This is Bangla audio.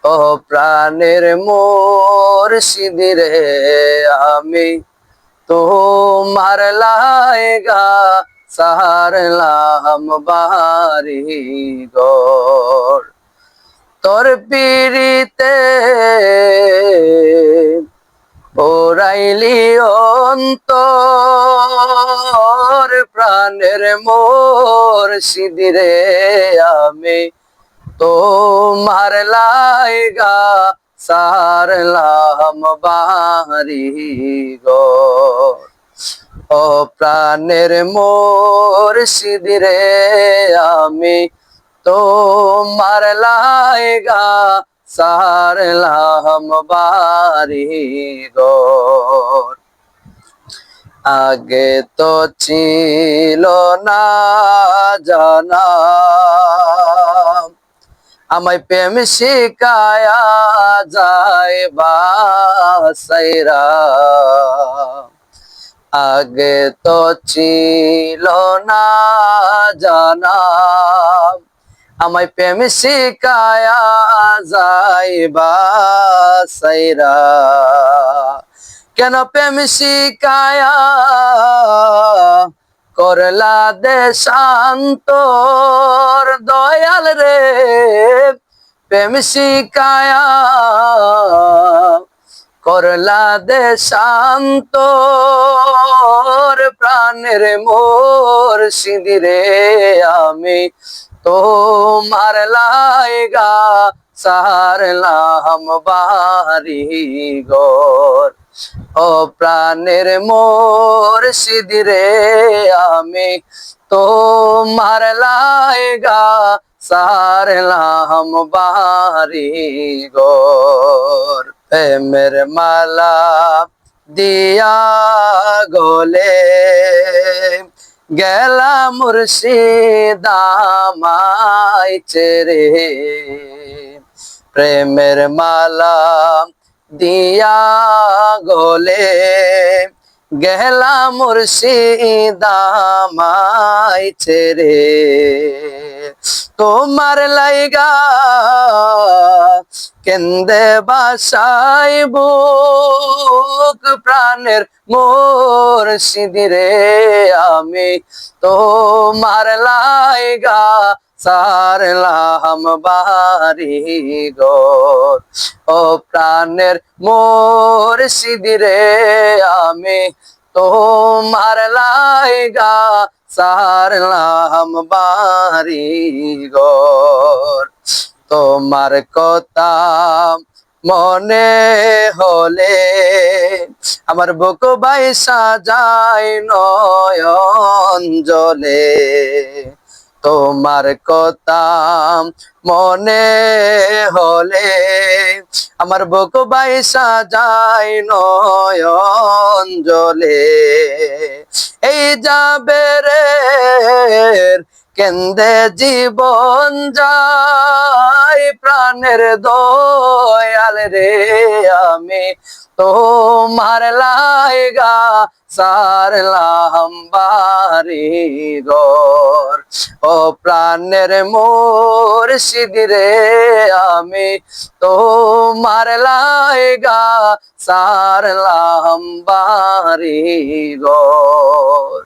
ও প্রাণের মুর্শিদ রে, আমি তোমার লায়গা সারলাম বাড়ি ঘর। তোর পিরিতে ওরাইলি অন্তর, প্রাণের মুর্শিদ রে, আমি তোমার লায়গা সারলাম বাড়ি ঘর। ও প্রাণের মুর্শিদ রে, আমি তোমার লায়গা সারলাম বাড়ি ঘর। আগে তো ছিল না জানা, আমায় প্রেম শিখায়া যায় বাসাইরা। আগে তো ছিল না জানা, আমায় প্রেম শিখায়া যায় বাসাইরা। কেন প্রেম শিখায়া করলা দেশান্তর, দয়াল রে প্রেম শিখায়া করলা দেশান্তর, প্রাণের মুর্শিদ রে, আমি তোমার লায়গা সারলাম বাড়ি ঘর। ও প্রাণের মুর্শিদ রে, আমি তোমার লায়গা সারলাম বাড়ি ঘর। প্রেমের মালা দিয়া গলে গেলা মুর্শিদ আমায় ছেড়ে। প্রেমের মালা দিয়া গলে গেলা মুর্শিদ আমায় ছেড়ে। তোমার লাইগা কেন্দে বাসাই বুক, প্রাণের মুর্শিদ রে, আমি তোমার লাইগা সারলাম বাড়ি ঘর। ও প্রাণের মুর্শিদ রে, আমি তোমার লায়গা সারলাম বাড়ি ঘর। তোমার কথা মনে হলে আমার বুক বাইসা যায় নয়ন জলে। তোমার কথা মনে হলে আমার বুক বাইসা যায় নয়ন জলে। এই যাবে রে কেন্দে জীবন যায়, প্রাণের দয়াল রে, আমি তোমার লায়গা সারলাম বাড়ি ঘর। ও প্রাণের মুর্শিদ রে, আমি তোমার লায়গা সারলাম বাড়ি ঘর।